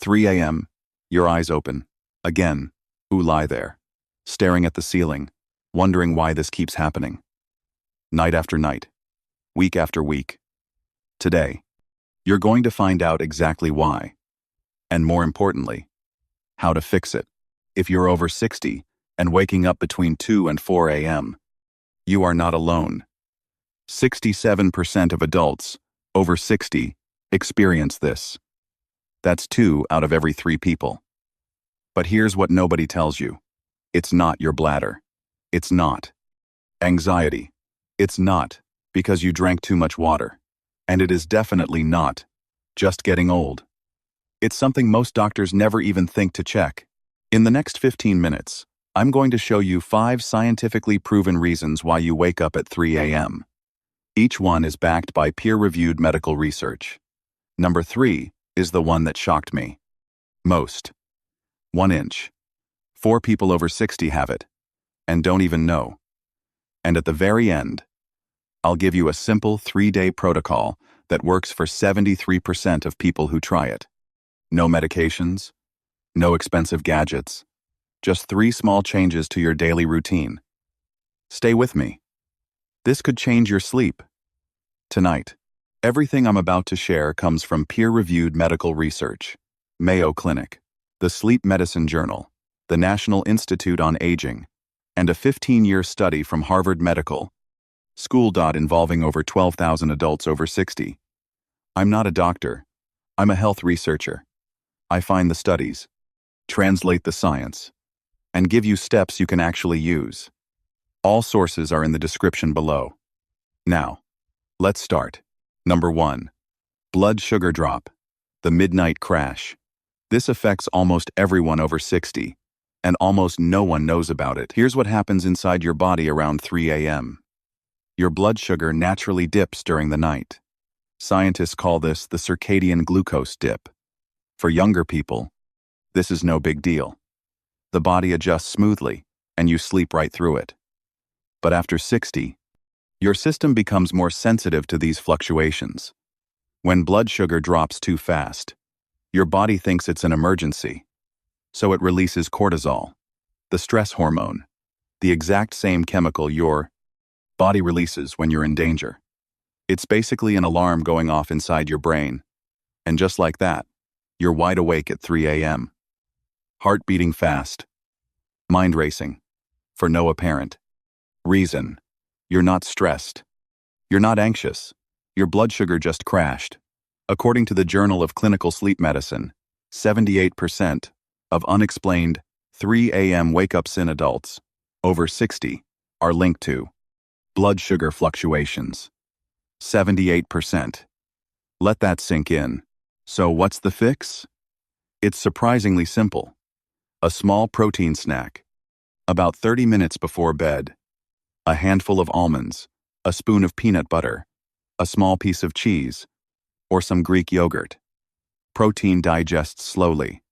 3 a.m., your eyes open. Again, you lie there, staring at the ceiling, wondering why this keeps happening. Night after night, week after week. Today, you're going to find out exactly why, and more importantly, how to fix it. If you're over 60 and waking up between 2 and 4 a.m., you are not alone. 67% of adults over 60 experience this. That's 2 out of every 3 people. But here's what nobody tells you. It's not your bladder. It's not anxiety. It's not because you drank too much water. And it is definitely not just getting old. It's something most doctors never even think to check. In the next 15 minutes, I'm going to show you 5 scientifically proven reasons why you wake up at 3 a.m. Each one is backed by peer-reviewed medical research. Number 3 is the one that shocked me most. 1 inch. 4 people over 60 have it, and don't even know. And at the very end, I'll give you a simple 3-day protocol that works for 73% of people who try it. No medications, no expensive gadgets, just 3 small changes to your daily routine. Stay with me. This could change your sleep. Tonight, everything I'm about to share comes from peer-reviewed medical research, Mayo Clinic, the Sleep Medicine Journal, the National Institute on Aging, and a 15-year study from Harvard Medical School. Involving over 12,000 adults over 60. I'm not a doctor. I'm a health researcher. I find the studies, translate the science, and give you steps you can actually use. All sources are in the description below. Now, let's start. Number 1. Blood sugar drop. The midnight crash. This affects almost everyone over 60, and almost no one knows about it. Here's what happens inside your body around 3 a.m. Your blood sugar naturally dips during the night. Scientists call this the circadian glucose dip. For younger people, this is no big deal. The body adjusts smoothly, and you sleep right through it. But after 60, your system becomes more sensitive to these fluctuations. When blood sugar drops too fast, your body thinks it's an emergency, so it releases cortisol, the stress hormone, the exact same chemical your body releases when you're in danger. It's basically an alarm going off inside your brain, and just like that, you're wide awake at 3 a.m. Heart beating fast, mind racing, for no apparent reason. You're not stressed. You're not anxious. Your blood sugar just crashed. According to the Journal of Clinical Sleep Medicine, 78% of unexplained 3 a.m. wake-ups in adults over 60 are linked to blood sugar fluctuations. 78%. Let that sink in. So what's the fix? It's surprisingly simple. A small protein snack, about 30 minutes before bed, a handful of almonds, a spoon of peanut butter, a small piece of cheese, or some Greek yogurt. Protein digests slowly.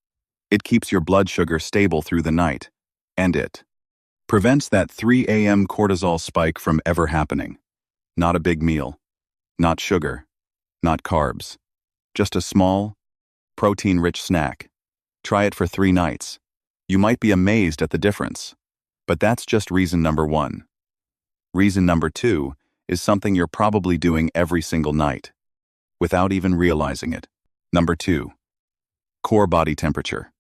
It keeps your blood sugar stable through the night, and it prevents that 3 a.m. cortisol spike from ever happening. Not a big meal, not sugar, not carbs, just a small, protein-rich snack. Try it for 3 nights. You might be amazed at the difference. But that's just reason number 1. Reason number 2 is something you're probably doing every single night, without even realizing it. Number 2. Core body temperature.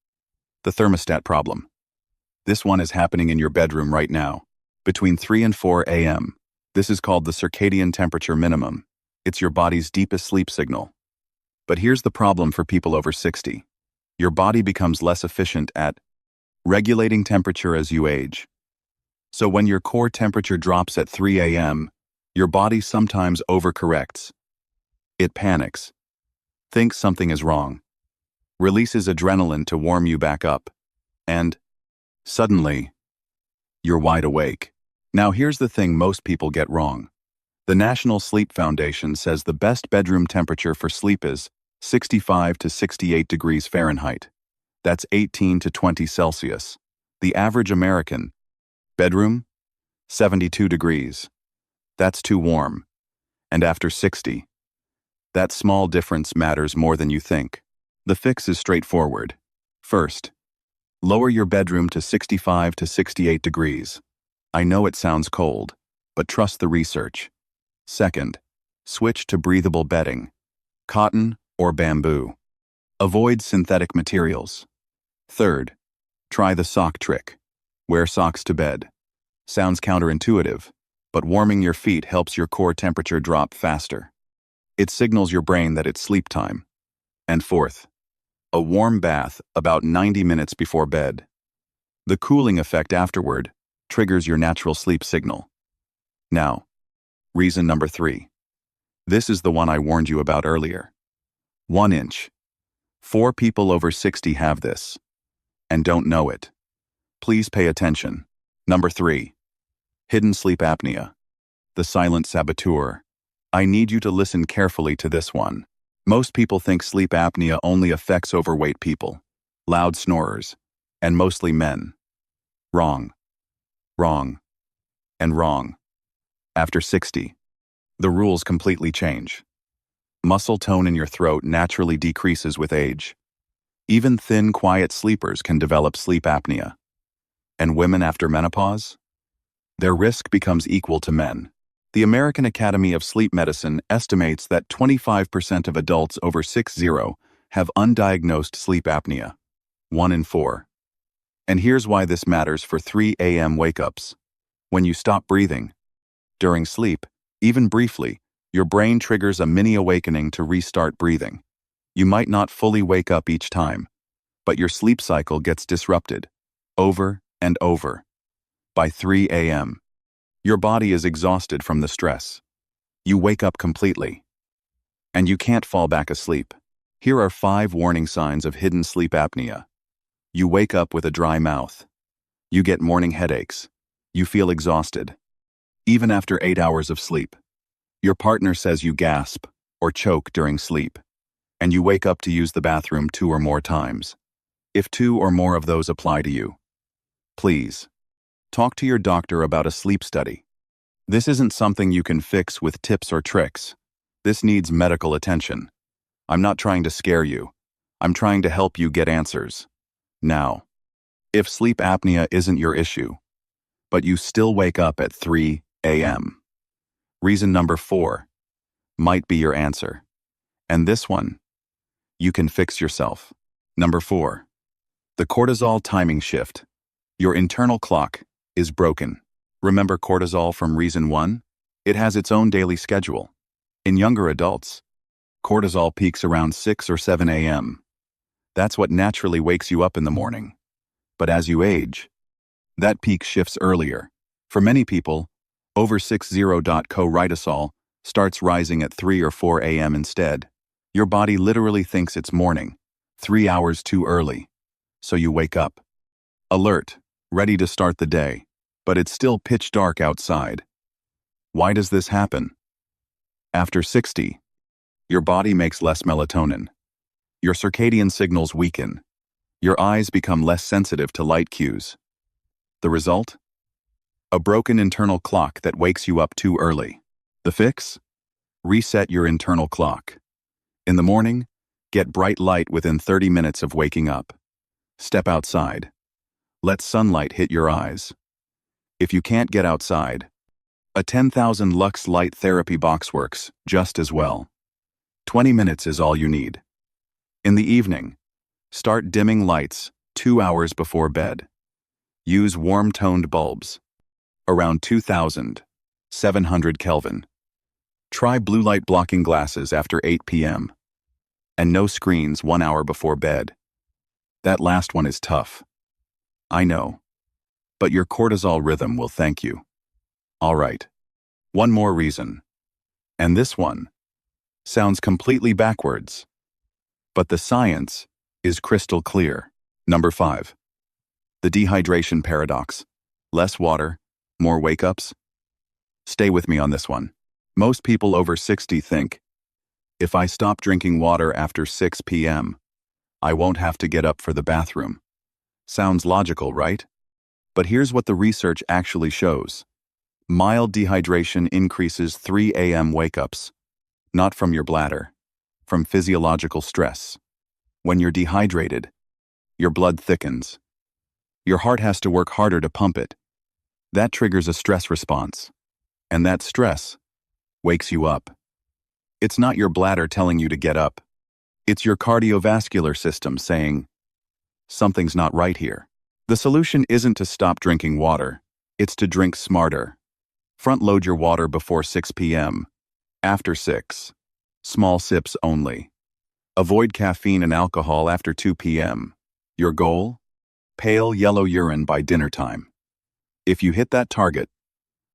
The thermostat problem. This one is happening in your bedroom right now, between 3 and 4 a.m. This is called the circadian temperature minimum. It's your body's deepest sleep signal. But here's the problem for people over 60. Your body becomes less efficient at regulating temperature as you age. So when your core temperature drops at 3 a.m., your body sometimes overcorrects. It panics, thinks something is wrong, releases adrenaline to warm you back up, and suddenly, you're wide awake. Now here's the thing most people get wrong. The National Sleep Foundation says the best bedroom temperature for sleep is 65 to 68 degrees Fahrenheit. That's 18 to 20 Celsius. The average American bedroom, 72 degrees. That's too warm. And after 60, that small difference matters more than you think. The fix is straightforward. First, lower your bedroom to 65 to 68 degrees. I know it sounds cold, but trust the research. Second, switch to breathable bedding, cotton or bamboo. Avoid synthetic materials. Third, try the sock trick. Wear socks to bed. Sounds counterintuitive, but warming your feet helps your core temperature drop faster. It signals your brain that it's sleep time. And fourth, a warm bath about 90 minutes before bed. The cooling effect afterward triggers your natural sleep signal. Now, reason number 3. This is the one I warned you about earlier. 1 inch. 4 people over 60 have this and don't know it. Please pay attention. Number 3. Hidden sleep apnea. The silent saboteur. I need you to listen carefully to this one. Most people think sleep apnea only affects overweight people, loud snorers, and mostly men. Wrong. Wrong. And wrong. After 60, the rules completely change. Muscle tone in your throat naturally decreases with age. Even thin, quiet sleepers can develop sleep apnea. And women after menopause? Their risk becomes equal to men. The American Academy of Sleep Medicine estimates that 25% of adults over 60 have undiagnosed sleep apnea. 1 in 4. And here's why this matters for 3 a.m. wake-ups. When you stop breathing, during sleep, even briefly, your brain triggers a mini awakening to restart breathing. You might not fully wake up each time, but your sleep cycle gets disrupted, over and over. By 3 a.m., your body is exhausted from the stress. You wake up completely, and you can't fall back asleep. Here are 5 warning signs of hidden sleep apnea. You wake up with a dry mouth. You get morning headaches. You feel exhausted, even after 8 hours of sleep. Your partner says you gasp or choke during sleep, and you wake up to use the bathroom 2 or more times. If 2 or more of those apply to you, please talk to your doctor about a sleep study. This isn't something you can fix with tips or tricks. This needs medical attention. I'm not trying to scare you. I'm trying to help you get answers. Now, if sleep apnea isn't your issue, but you still wake up at 3 a.m., reason number 4 might be your answer. And this one, you can fix yourself. Number 4, the cortisol timing shift. Your internal clock is broken. Remember cortisol from reason 1? It has its own daily schedule. In younger adults, cortisol peaks around 6 or 7 a.m. That's what naturally wakes you up in the morning. But as you age, that peak shifts earlier. For many people, over 60.cortisol starts rising at 3 or 4 a.m. instead. Your body literally thinks it's morning, 3 hours too early. So you wake up, alert, ready to start the day, but it's still pitch dark outside. Why does this happen? After 60, your body makes less melatonin. Your circadian signals weaken. Your eyes become less sensitive to light cues. The result? A broken internal clock that wakes you up too early. The fix? Reset your internal clock. In the morning, get bright light within 30 minutes of waking up. Step outside. Let sunlight hit your eyes. If you can't get outside, a 10,000 lux light therapy box works just as well. 20 minutes is all you need. In the evening, start dimming lights 2 hours before bed. Use warm-toned bulbs, around 2,700 Kelvin. Try blue light blocking glasses after 8 p.m. And no screens 1 hour before bed. That last one is tough. I know. But your cortisol rhythm will thank you. All right. One more reason. And this one sounds completely backwards. But the science is crystal clear. Number 5. The dehydration paradox. Less water, more wake-ups. Stay with me on this one. Most people over 60 think, if I stop drinking water after 6 p.m., I won't have to get up for the bathroom. Sounds logical, right? But here's what the research actually shows. Mild dehydration increases 3 a.m. wake-ups, not from your bladder, from physiological stress. When you're dehydrated, your blood thickens. Your heart has to work harder to pump it. That triggers a stress response. And that stress wakes you up. It's not your bladder telling you to get up. It's your cardiovascular system saying, something's not right here. The solution isn't to stop drinking water. It's to drink smarter. Front-load your water before 6 p.m. After 6. Small sips only. Avoid caffeine and alcohol after 2 p.m. Your goal? Pale yellow urine by dinner time. If you hit that target,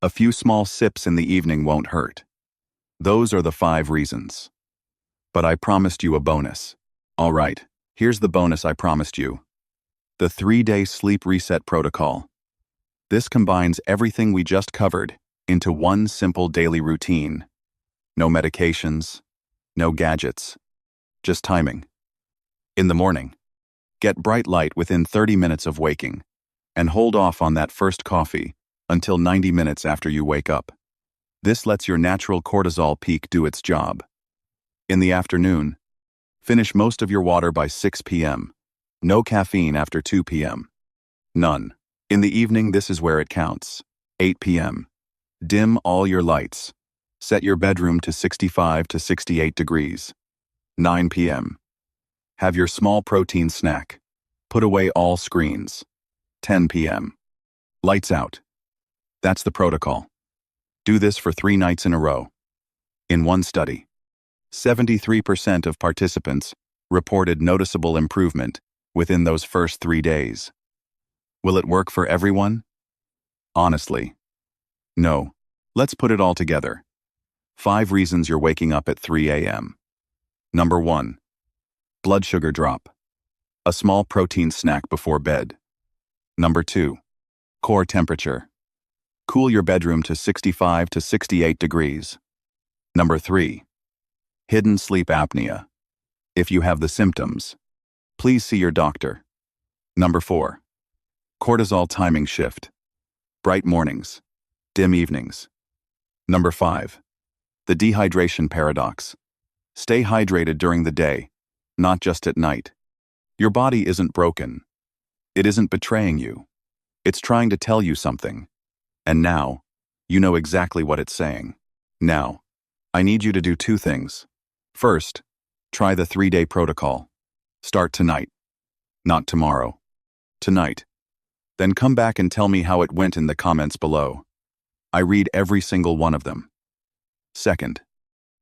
a few small sips in the evening won't hurt. Those are the 5 reasons. But I promised you a bonus. All right, here's the bonus I promised you. The 3-day sleep reset protocol. This combines everything we just covered into one simple daily routine. No medications, no gadgets, just timing. In the morning, get bright light within 30 minutes of waking, and hold off on that first coffee until 90 minutes after you wake up. This lets your natural cortisol peak do its job. In the afternoon, finish most of your water by 6 p.m. No caffeine after 2 p.m. None. In the evening, this is where it counts. 8 p.m. Dim all your lights. Set your bedroom to 65 to 68 degrees. 9 p.m. Have your small protein snack. Put away all screens. 10 p.m. Lights out. That's the protocol. Do this for 3 nights in a row. In one study, 73% of participants reported noticeable improvement within those first 3 days. Will it work for everyone? Honestly, no. Let's put it all together. 5 reasons you're waking up at 3 a.m. Number 1. Blood sugar drop. A small protein snack before bed. Number 2. Core temperature. Cool your bedroom to 65 to 68 degrees. Number 3. Hidden sleep apnea. If you have the symptoms, please see your doctor. Number 4. Cortisol timing shift. Bright mornings, dim evenings. Number 5. The dehydration paradox. Stay hydrated during the day, not just at night. Your body isn't broken. It isn't betraying you. It's trying to tell you something. And now, you know exactly what it's saying. Now, I need you to do 2 things. First, try the 3-day protocol. Start tonight, not tomorrow. Tonight. Then come back and tell me how it went in the comments below. I read every single one of them. Second,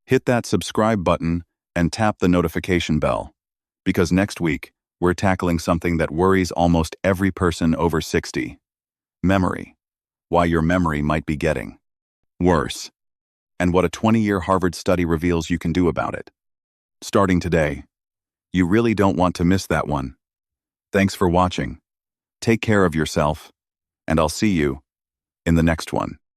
hit that subscribe button and tap the notification bell, because next week, we're tackling something that worries almost every person over 60. Memory. Why your memory might be getting worse, and what a 20-year Harvard study reveals you can do about it. Starting today, you really don't want to miss that one. Thanks for watching. Take care of yourself, and I'll see you in the next one.